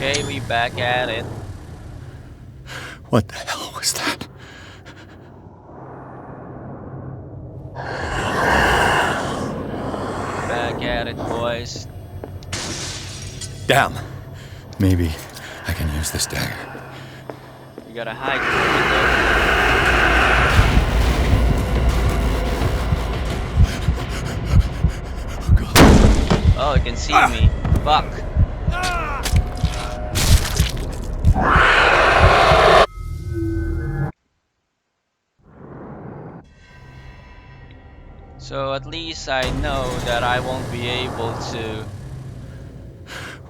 Okay, we back at it. What the hell was that? Back at it, boys. Damn. Maybe I can use this dagger. We gotta hide from it though. Oh, you can see me. Fuck. So at least I know that I won't be able to.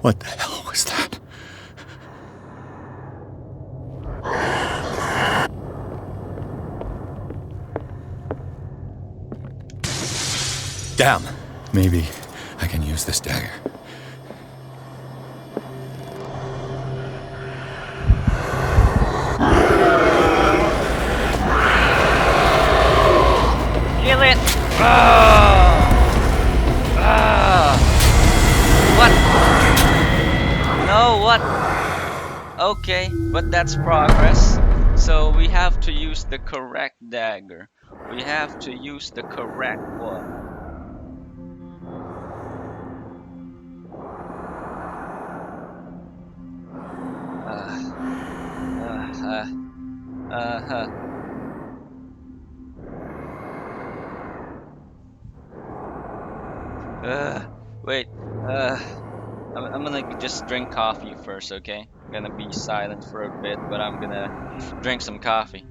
What the hell was that? Damn. Maybe I can use this dagger. Kill it! Ah! Ah! What? No, what? Okay, but that's progress. So we have to use the correct dagger. We have to use the correct one. Uh, huh. Wait. I'm gonna just drink coffee first, okay? I'm gonna be silent for a bit, but I'm gonna drink some coffee.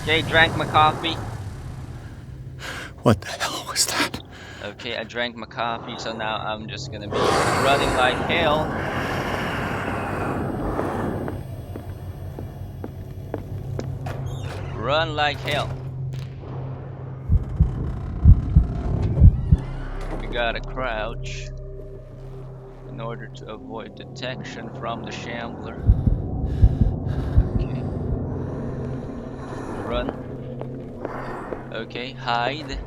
Okay, drank my coffee. What the hell was that? Okay, I drank my coffee, so now I'm just gonna be running like hell. Run like hell. We gotta crouch in order to avoid detection from the shambler. Okay. Run. Okay, hide.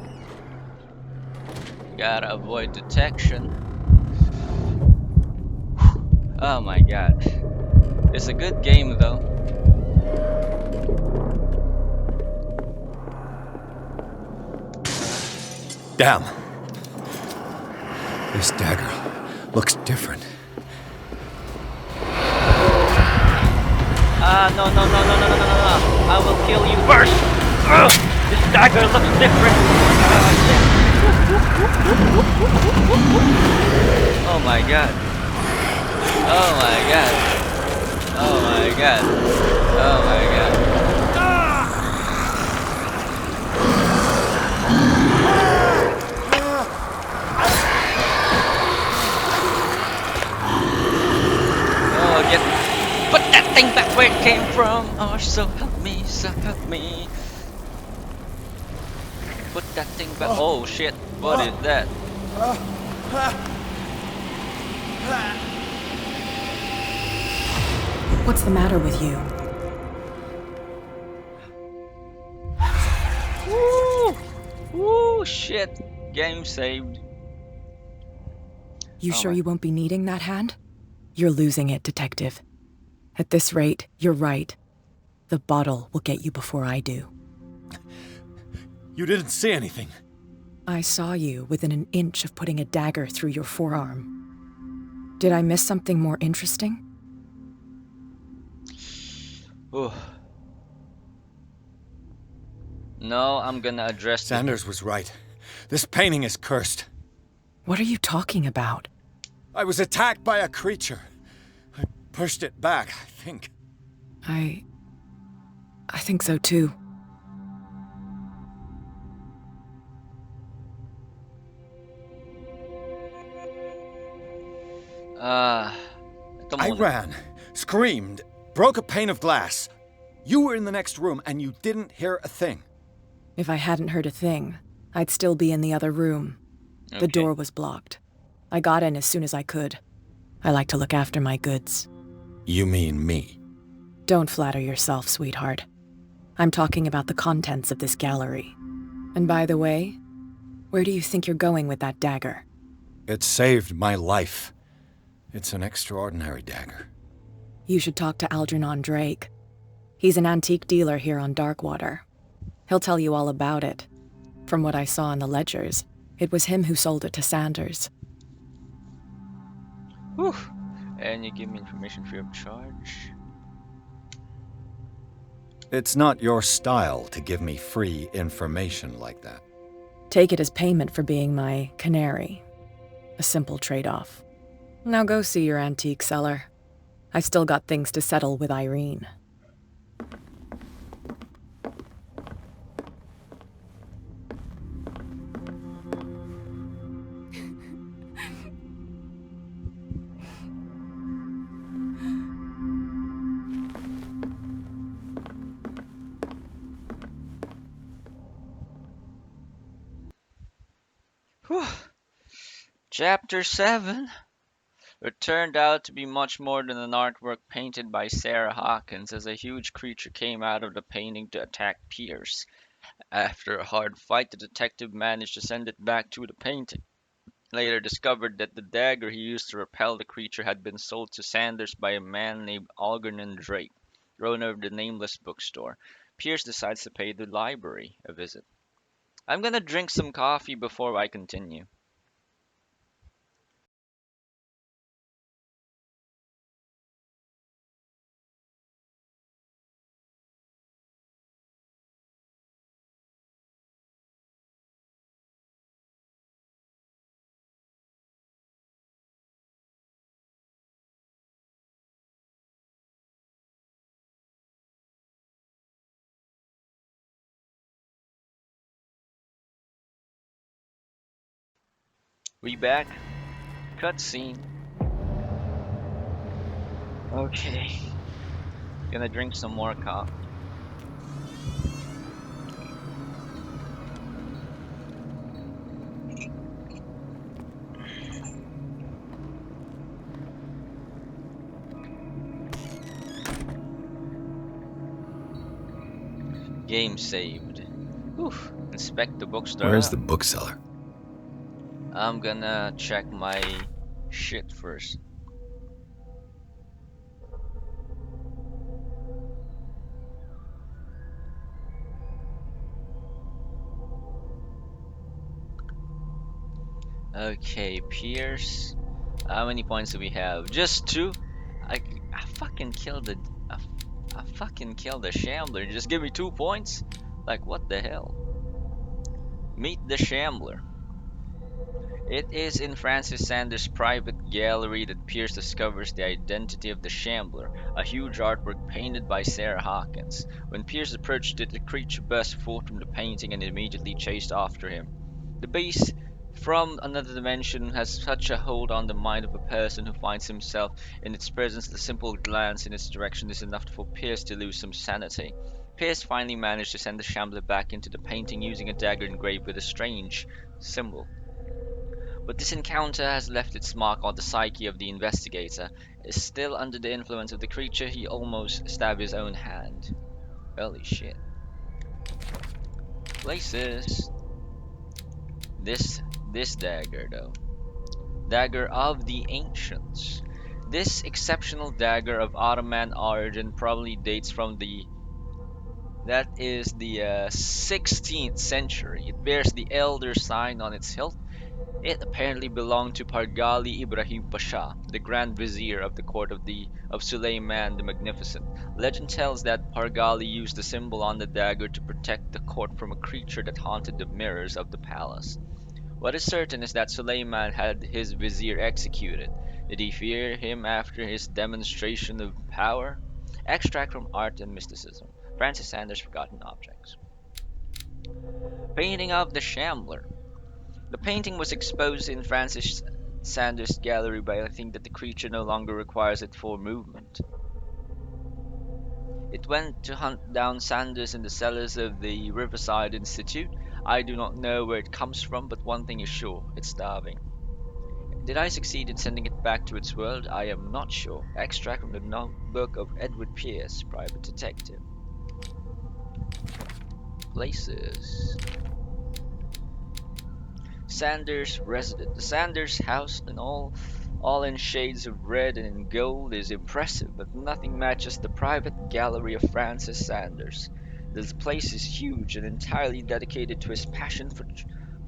Gotta avoid detection. Oh my god. It's a good game though. Damn. This dagger looks different. No, no, no, no, no, no, no, no, no. I will kill you first. Ugh, this dagger looks different. Oh my god. Oh my god. Oh my god. Oh my god. Oh, get put that thing back where it came from. Oh, so help me, so help me. Put that thing back. Oh shit, what is that? What's the matter with you? Woo! Woo! Shit! Game saved. You Oh sure my. you won't be needing that hand? You're losing it, Detective. At this rate, you're right. The bottle will get you before I do. You didn't see anything. I saw you within an inch of putting a dagger through your forearm. Did I miss something more interesting? Ooh. No, I'm gonna address the. Sanders was right. This painting is cursed. What are you talking about? I was attacked by a creature. I pushed it back, I think. I think so too. Ito I muna. ran, screamed, broke a pane of glass. You were in the next room and you didn't hear a thing. If I hadn't heard a thing, I'd still be in the other room. The Okay. door was blocked. I got in as soon as I could. I like to look after my goods. You mean me? Don't flatter yourself, sweetheart. I'm talking about the contents of this gallery. And by the way, where do you think you're going with that dagger? It saved my life. It's an extraordinary dagger. You should talk to Algernon Drake. He's an antique dealer here on Darkwater. He'll tell you all about it. From what I saw in the ledgers, it was him who sold it to Sanders. Whew. And you give me information free of charge. It's not your style to give me free information like that. Take it as payment for being my canary. A simple trade-off. Now go see your antique seller. I've still got things to settle with Irene. Whew. Chapter 7. It turned out to be much more than an artwork painted by Sarah Hawkins, as a huge creature came out of the painting to attack Pierce. After a hard fight, the detective managed to send it back to the painting. Later discovered that the dagger he used to repel the creature had been sold to Sanders by a man named Algernon Drake, owner of the Nameless bookstore. Pierce decides to pay the library a visit. I'm gonna drink some coffee before I continue. We back. Cutscene. Okay. Gonna drink some more coffee. Game saved. Whew. Inspect the bookstore. Where's the bookseller? I'm gonna check my shit first. Okay, Pierce. How many points do we have? Just two. I, I fucking killed the. I fucking killed the Shambler. Just give me 2 points. Like what the hell? Meet the Shambler. It is in Francis Sanders' private gallery that Pierce discovers the identity of the Shambler, a huge artwork painted by Sarah Hawkins. When Pierce approached it, the creature burst forth from the painting and immediately chased after him. The beast from another dimension has such a hold on the mind of a person who finds himself in its presence that a simple glance in its direction is enough for Pierce to lose some sanity. Pierce finally managed to send the Shambler back into the painting using a dagger engraved with a strange symbol. But this encounter has left its mark on the psyche of the investigator. Still under the influence of the creature, he almost stabbed his own hand. Holy shit. Places. This this dagger though. Dagger of the Ancients. This exceptional dagger of Ottoman origin probably dates from the 16th century. It bears the elder sign on its hilt. It apparently belonged to Pargali Ibrahim Pasha, the Grand Vizier of the court of Suleiman the Magnificent. Legend tells that Pargali used the symbol on the dagger to protect the court from a creature that haunted the mirrors of the palace. What is certain is that Suleiman had his vizier executed. Did he fear him after his demonstration of power? Extract from Art and Mysticism. Francis Sanders' Forgotten Objects. Painting of the Shambler. The painting was exposed in Francis Sanders' gallery, but I think that the creature no longer requires it for movement. It went to hunt down Sanders in the cellars of the Riverside Institute. I do not know where it comes from, but one thing is sure, it's starving. Did I succeed in sending it back to its world? I am not sure. Extract from the notebook of Edward Pierce, private detective. Places. Sanders resident. The Sanders house and all in shades of red and in gold is impressive, but nothing matches the private gallery of Francis Sanders. This place is huge and entirely dedicated to his passion for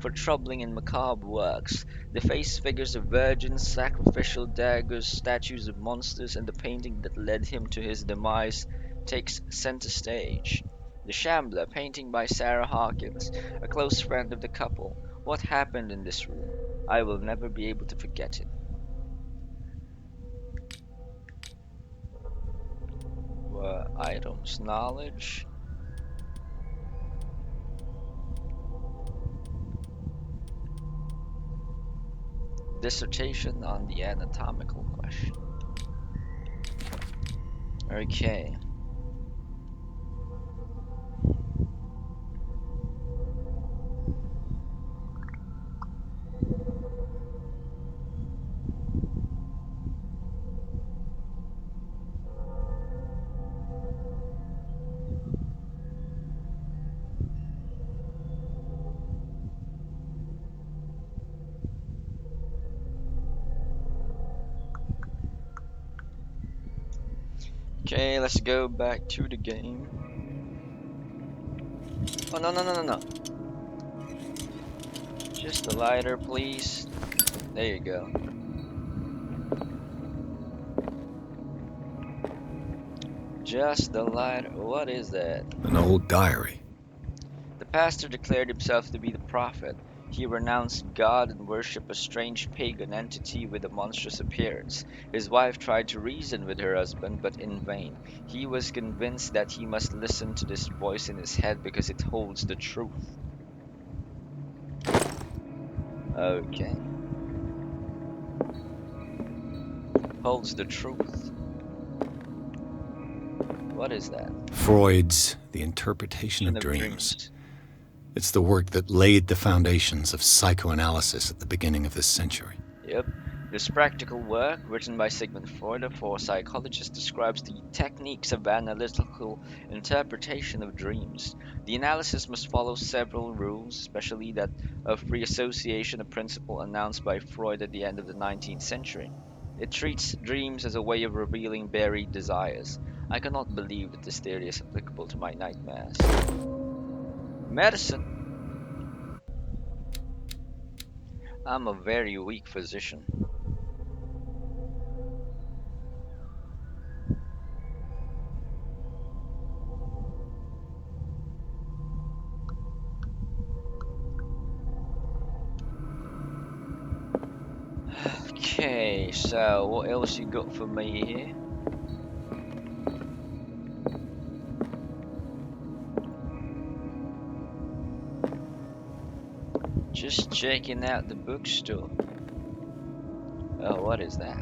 troubling and macabre works. The face figures of virgins, sacrificial daggers, statues of monsters, and the painting that led him to his demise takes center stage. The Shambler, painting by Sarah Hawkins, a close friend of the couple. What happened in this room? I will never be able to forget it. Items, knowledge, dissertation on the anatomical question. Okay. Okay, let's go back to the game. Oh, no, no, no, no, no. Just a lighter, please. There you go. Just the lighter. What is that? An old diary. The pastor declared himself to be the prophet. He renounced God and worshipped a strange pagan entity with a monstrous appearance. His wife tried to reason with her husband, but in vain. He was convinced that he must listen to this voice in his head because it holds the truth. Okay. Holds the truth. What is that? Freud's The Interpretation of Dreams. It's the work that laid the foundations of psychoanalysis at the beginning of this century. Yep. This practical work, written by Sigmund Freud for psychologists, describes the techniques of analytical interpretation of dreams. The analysis must follow several rules, especially that of free association, a principle announced by Freud at the end of the 19th century. It treats dreams as a way of revealing buried desires. I cannot believe that this theory is applicable to my nightmares. Medicine. I'm a very weak physician. Okay, so what else you got for me here? Just checking out the bookstore. Oh, what is that?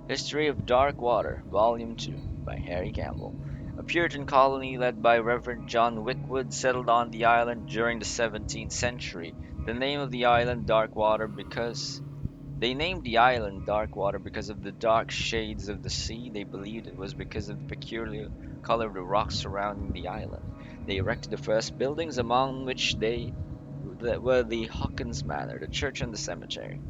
History of Dark Water, Volume 2, by Harry Campbell. A Puritan colony led by Reverend John Wickwood settled on the island during the 17th century. The name of the island Darkwater because They named the island Darkwater because of the dark shades of the sea. They believed it was because of the peculiar color of the rocks surrounding the island. They erected the first buildings, among which were the Hawkins Manor, the church, and the cemetery.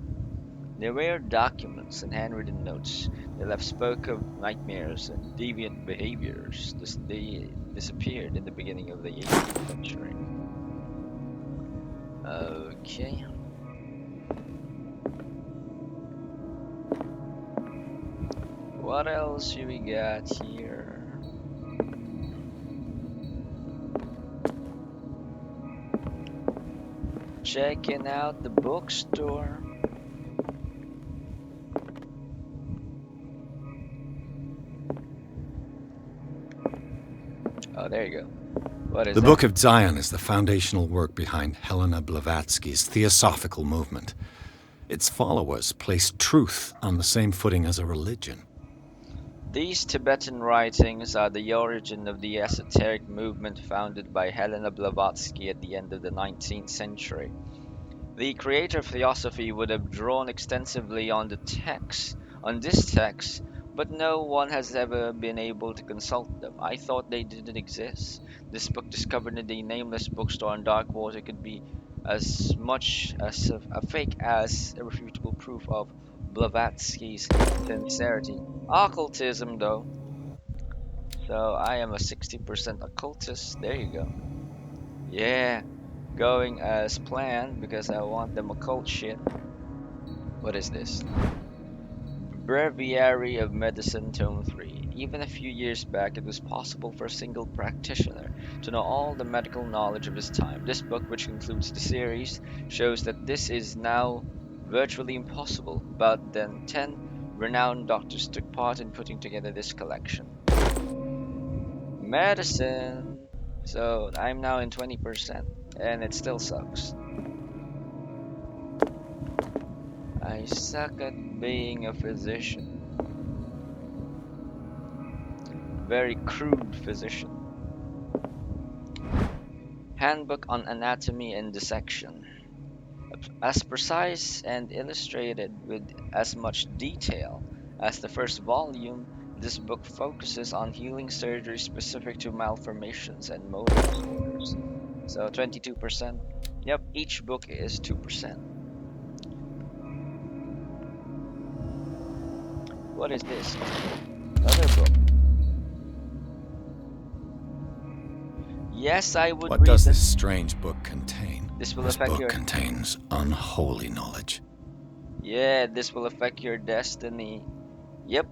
They were documents and handwritten notes. They left spoke of nightmares and deviant behaviors. They disappeared in the beginning of the 18th century. Okay. What else do we got here? Checking out the bookstore. Oh, there you go. What is The that? Book of Zion is the foundational work behind Helena Blavatsky's theosophical movement. Its followers place truth on the same footing as a religion. These Tibetan writings are the origin of the esoteric movement founded by Helena Blavatsky at the end of the 19th century. The creator of theosophy would have drawn extensively on this text, but no one has ever been able to consult them. I thought they didn't exist. This book discovered in the nameless bookstore on Darkwater could be as much as a fake as irrefutable proof of Blavatsky's sincerity. Occultism, though. So I am a 60% occultist. There you go. Yeah, going as planned because I want them occult shit. What is this? Breviary of Medicine, Tome 3. Even a few years back, it was possible for a single practitioner to know all the medical knowledge of his time. This book, which concludes the series, shows that this is now virtually impossible. But then 10 renowned doctors took part in putting together this collection. Medicine! So I'm now in 20%, and it still sucks. I suck at being a physician. Very crude physician. Handbook on Anatomy and Dissection. As precise and illustrated with as much detail as the first volume, this book focuses on healing surgery specific to malformations and motor disorders. So 22%. Yep, each book is 2%. What is this? Another book. Yes, I would What read does this. this strange book contain? This will This affect book your contains unholy knowledge. Yeah, this will affect your destiny. Yep.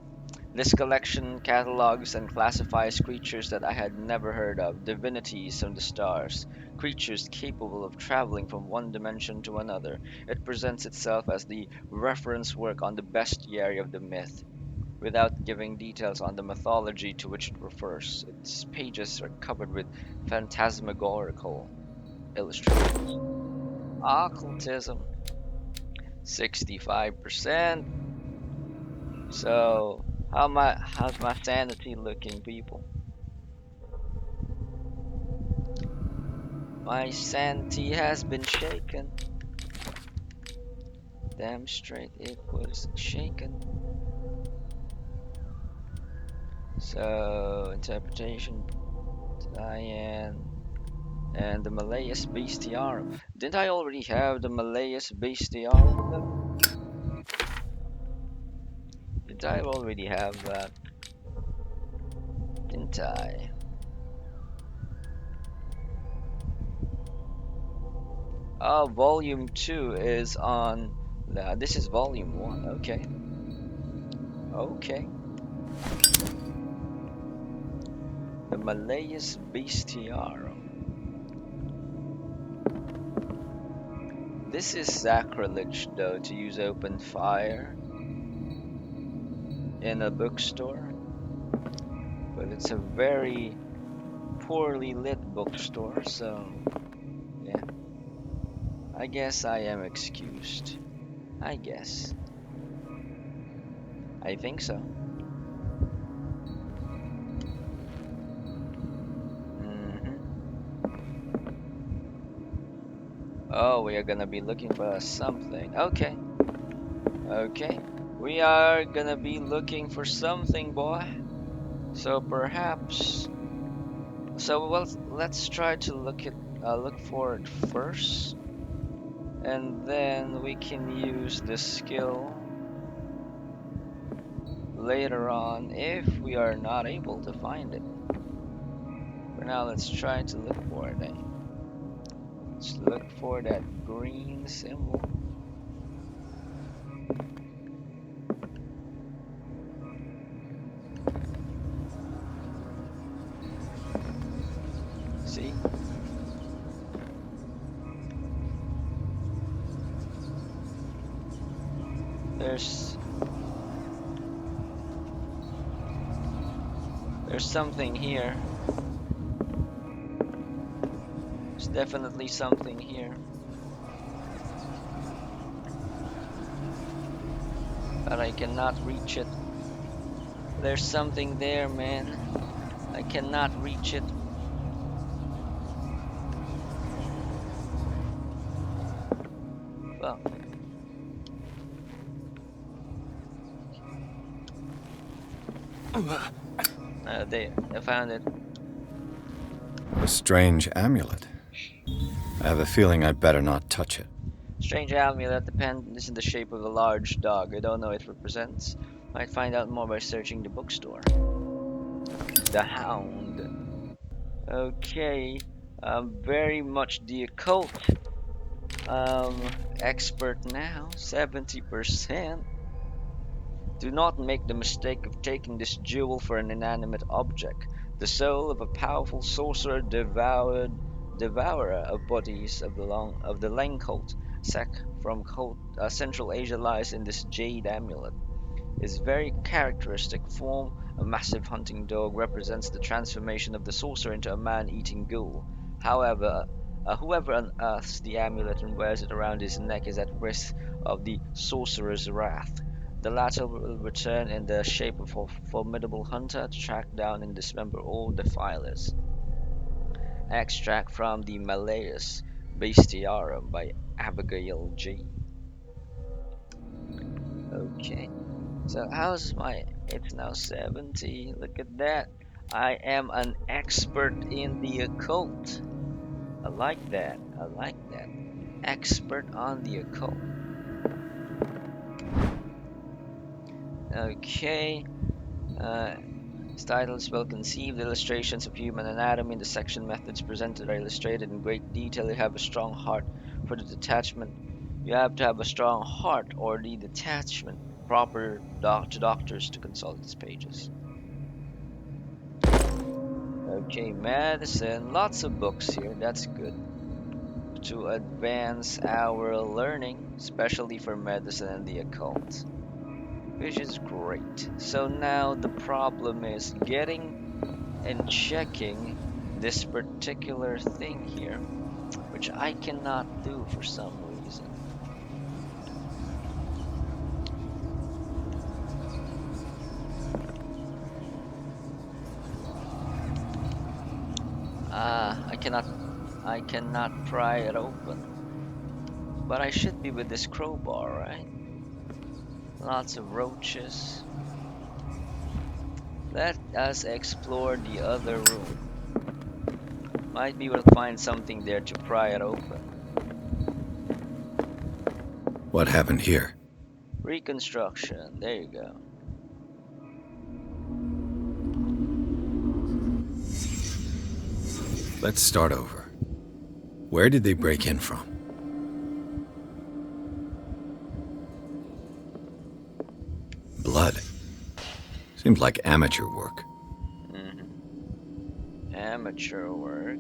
This collection catalogs and classifies creatures that I had never heard of, divinities from the stars, creatures capable of traveling from one dimension to another. It presents itself as the reference work on the bestiary of the myth, without giving details on the mythology to which it refers. Its pages are covered with phantasmagorical illustrations. Occultism, 65%. So, how's my sanity looking, people? My sanity has been shaken. Damn straight it was shaken. So, interpretation, Diane, and the Malleus Bestiarum. Didn't I already have the Malleus Bestiarum though? Did I already have that? Didn't I? Oh, volume 2 is on. This is volume 1. Okay. Okay. The Malleus Bestiarum. This is sacrilege, though, to use open fire in a bookstore. But it's a very poorly lit bookstore, so yeah. I guess I am excused. I guess. I think so. hmm Oh, we are gonna be looking for something. Okay. Okay. We are gonna be looking for something, boy. So perhaps. So well, let's try to look for it first. And then we can use the skill later on if we are not able to find it. For now, let's try to look for it. Let's look for that green symbol. See? There's something here. There's definitely something here. But I cannot reach it. There's something there, man. I cannot reach it. Fuck. There, I found it. A strange amulet. I have a feeling I'd better not touch it. Strange amulet, the pen is in the shape of a large dog. I don't know what it represents. Might find out more by searching the bookstore. The Hound. Okay. Very much the occult expert now. 70%. Do not make the mistake of taking this jewel for an inanimate object. The soul of a powerful sorcerer devourer of bodies of the Lang cult, sect from Central Asia, lies in this jade amulet. Its very characteristic form, a massive hunting dog, represents the transformation of the sorcerer into a man-eating ghoul. However, whoever unearths the amulet and wears it around his neck is at risk of the sorcerer's wrath. The latter will return in the shape of a formidable hunter to track down and dismember all defilers. Extract from the Malleus Bestiarum by Abigail G. Okay. So how's my, it's now 70. Look at that. I am an expert in the occult. I like that. I like that. Expert on the occult. Okay. Its title is well conceived. Illustrations of human anatomy. The section methods presented are illustrated in great detail. You have a strong heart for the detachment. You have to have a strong heart or the detachment proper to doctors to consult these pages. Okay, medicine. Lots of books here. That's good. To advance our learning, especially for medicine and the occult, which is great. So now the problem is getting and checking this particular thing here, which I cannot do for some reason. I cannot pry it open. But I should be with this crowbar, right? Lots of roaches. Let us explore the other room. Might be we'll find something there to pry it open. What happened here? Reconstruction. There you go. Let's start over. Where did they break in from? Blood. Seems like amateur work. Amateur work.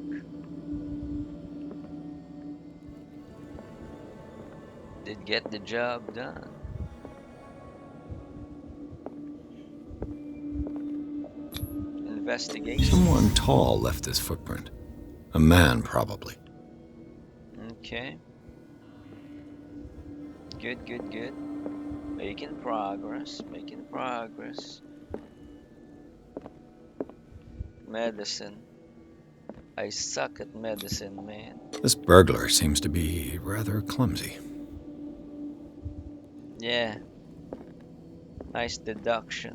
Did get the job done. Investigation. Someone tall left this footprint. A man, probably. Okay. Good, good, good. Making progress, making progress. Medicine. I suck at medicine, man. This burglar seems to be rather clumsy. Yeah. Nice deduction.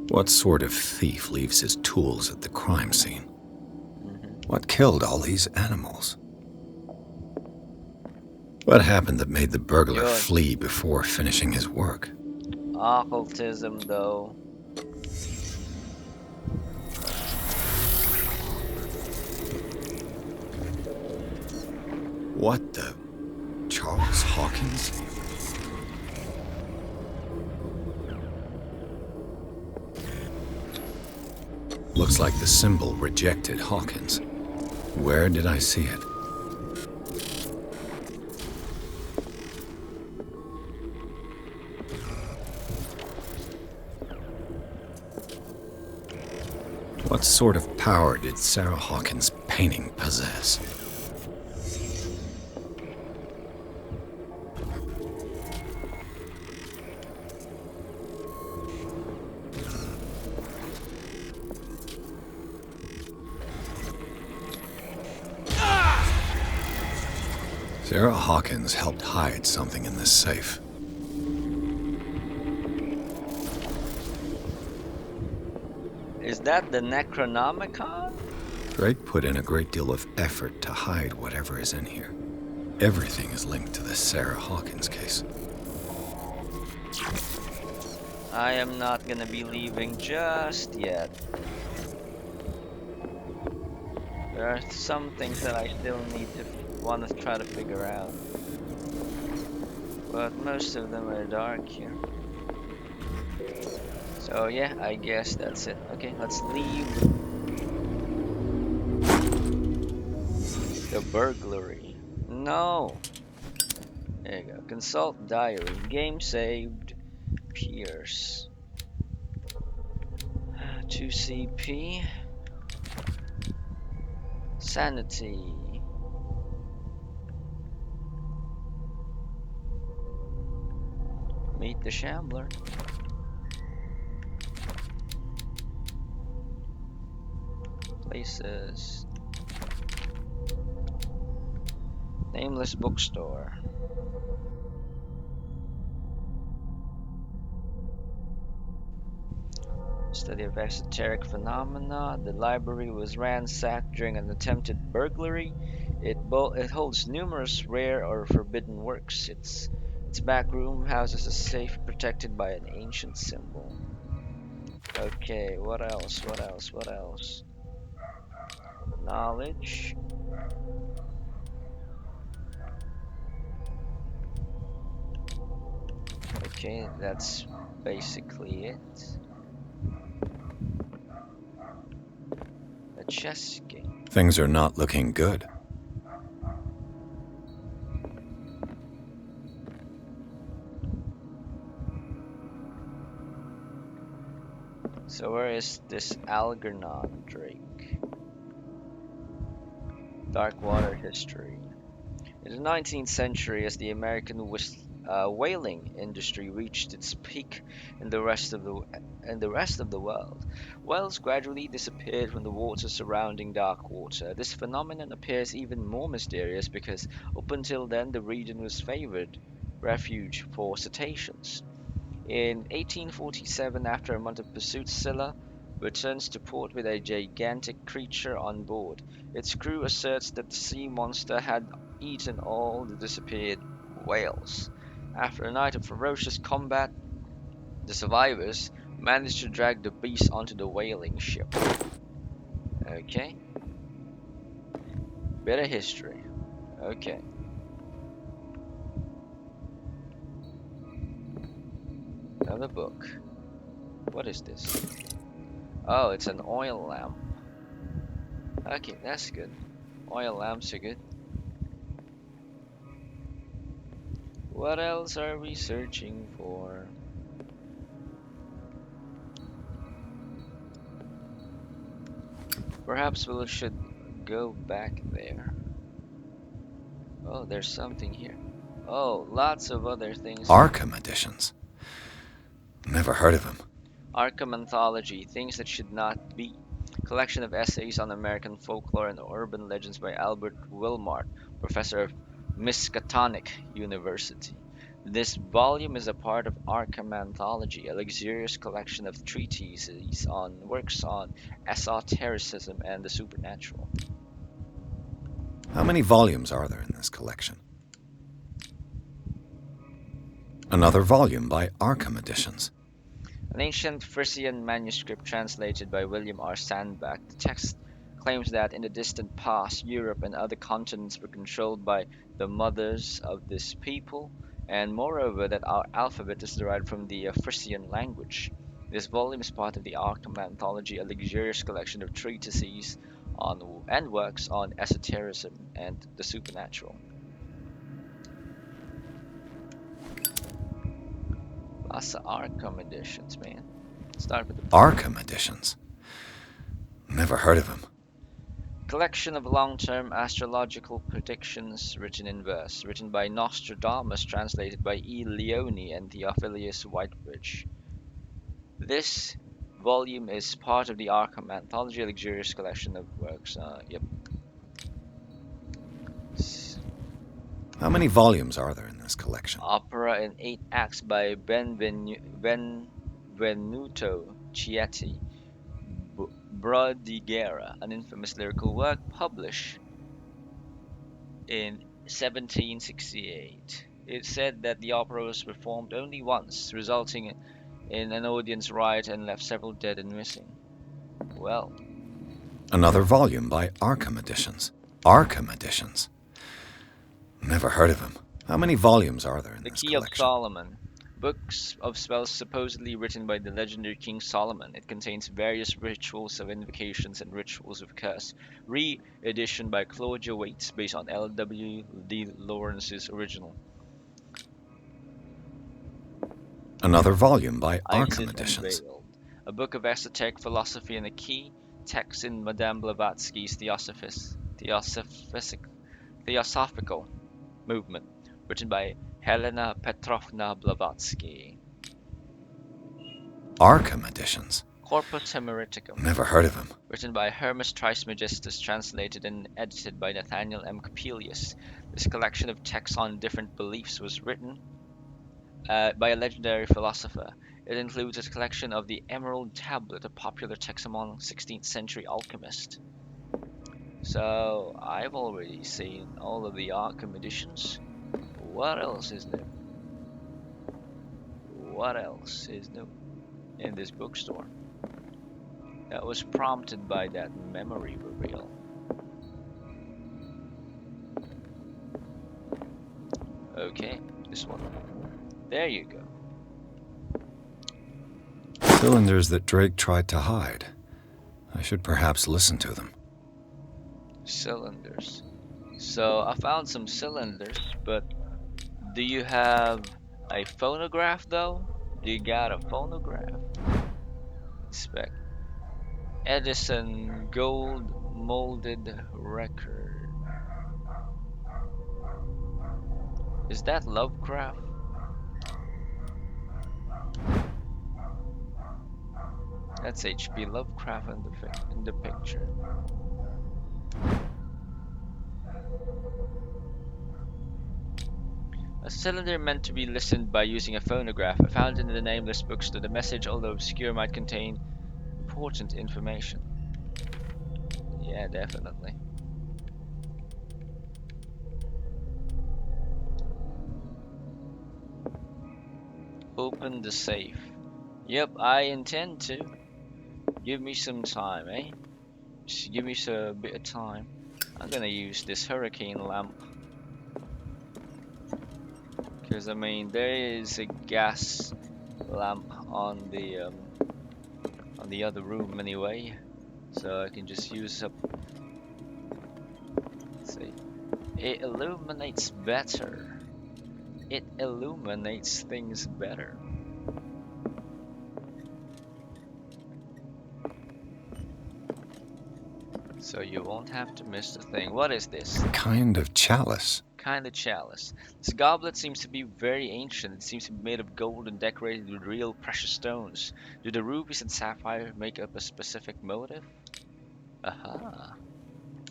What sort of thief leaves his tools at the crime scene? What killed all these animals? What happened that made the burglar Yun. flee before finishing his work? Occultism, though. What the? Charles Hawkins? Looks like the symbol rejected Hawkins. Where did I see it? What sort of power did Sarah Hawkins' painting possess? Sarah Hawkins helped hide something in this safe. Is that the Necronomicon? Drake put in a great deal of effort to hide whatever is in here. Everything is linked to the Sarah Hawkins case. I am not gonna be leaving just yet. There are some things that I still need to want to try to figure out. But most of them are dark here. So yeah, I guess that's it. Okay, let's leave the burglary. No! There you go. Consult diary. Game saved. Pierce. 2CP. Sanity. Meet the Shambler. Places. Nameless bookstore. Study of esoteric phenomena. The library was ransacked during an attempted burglary. It holds numerous rare or forbidden works. Its back room houses a safe protected by an ancient symbol. Okay, what else? What else? What else? Knowledge. Okay, that's basically it. A chess game. Things are not looking good. So where is this Algernon Drake? Dark water history. In the 19th century, as the American whaling industry reached its peak in the rest of the world, whales gradually disappeared from the waters surrounding dark water. This phenomenon appears even more mysterious because up until then the region was favored refuge for cetaceans. In 1847, after a month of pursuit, Scylla returns to port with a gigantic creature on board. Its crew asserts that the sea monster had eaten all the disappeared whales. After a night of ferocious combat, the survivors managed to drag the beast onto the whaling ship. Okay. Bit of history. Okay. Another book. What is this? Oh, it's an oil lamp. Okay, that's good. Oil lamps are good. What else are we searching for? Perhaps we should go back there. Oh, there's something here. Oh, lots of other things. Arkham editions. Never heard of him. Arkham Anthology, Things That Should Not Be. Collection of essays on American folklore and urban legends by Albert Wilmart, professor of Miskatonic University. This volume is a part of Arkham Anthology, a luxurious collection of treatises on works on esotericism and the supernatural. How many volumes are there in this collection? Another volume by Arkham Editions. An ancient Frisian manuscript translated by William R. Sandbach. The text claims that in the distant past, Europe and other continents were controlled by the mothers of this people, and moreover, that our alphabet is derived from the Frisian language. This volume is part of the Arkham Anthology, a luxurious collection of treatises on and works on esotericism and the supernatural. Lots of Arkham editions, man. Start with the Arkham Editions? Never heard of him. collection of long-term astrological predictions written in verse, written by Nostradamus, translated by E. Leone and Theophilus Whitebridge. This volume is part of the Arkham Anthology, a luxurious collection of works. Yep. How many volumes are there in this collection? Opera in 8 acts by Benvenuto Chieti. Brodighera, an infamous lyrical work published in 1768. It said that the opera was performed only once, resulting in an audience riot and left several dead and missing. Well, Another volume by Arkham Editions. Arkham Editions? Never heard of him. How many volumes are there in The this Key of collection? Solomon. Books of spells supposedly written by the legendary King Solomon. It contains various rituals of invocations and rituals of curse. Re-edition by Claudia Waits based on L.W. D. Lawrence's original. Another volume by Arkham Isis Editions. Unveiled. A book of esoteric philosophy and a key text in Madame Blavatsky's Theosophical movement, written by Helena Petrovna Blavatsky. Arkham Editions? Corpus Hermeticum, Never heard of him. written by Hermes Trismegistus, translated and edited by Nathaniel M. Coppelius. This collection of texts on different beliefs was written by a legendary philosopher. It includes a collection of the Emerald Tablet, a popular text among 16th century alchemists. So, I've already seen all of the Arkham editions. What else is new? What else is new in this bookstore? That was prompted by that memory reveal. Okay, this one. There you go. Cylinders that Drake tried to hide. I should perhaps listen to them. Cylinders. So I found some cylinders, but do you have a phonograph though? Do you got a phonograph? Inspect. Edison gold molded record. Is that Lovecraft? That's H.P. Lovecraft in the picture. A cylinder meant to be listened by using a phonograph. I found in the nameless bookstore. The message, although obscure, might contain important information. Yeah, definitely. Open the safe. Yep, I intend to. Give me some time, eh? Just give me a bit of time. I'm gonna use this hurricane lamp. Because, I mean, there is a gas lamp on the other room anyway. So I can just use up... Let's see. It illuminates better. It illuminates things better. So you won't have to miss the thing. What is this? Kind of chalice. Kind of chalice. This goblet seems to be very ancient. It seems to be made of gold and decorated with real precious stones. Do the rubies and sapphire make up a specific motive? Aha.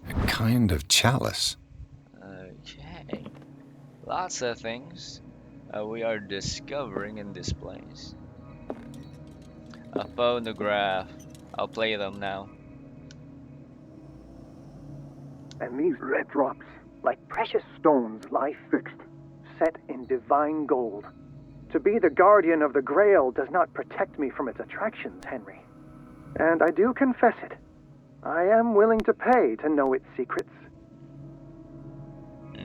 A kind of chalice. Okay. Lots of things we are discovering in this place. A phonograph. I'll play them now. And these red drops, like precious stones, lie fixed, set in divine gold. To be the guardian of the Grail does not protect me from its attractions, Henry. And I do confess it. I am willing to pay to know its secrets.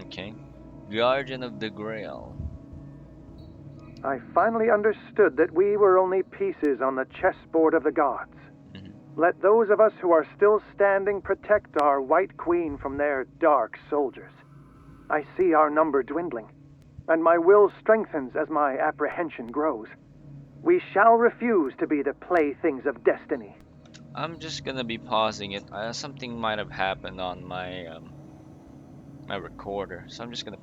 Okay. Guardian of the Grail. I finally understood that we were only pieces on the chessboard of the gods. Mhm. Let those of us who are still standing protect our White Queen from their dark soldiers. I see our number dwindling, and my will strengthens as my apprehension grows. We shall refuse to be the playthings of destiny. I'm just gonna be pausing it. Something might have happened on my my recorder, so I'm just gonna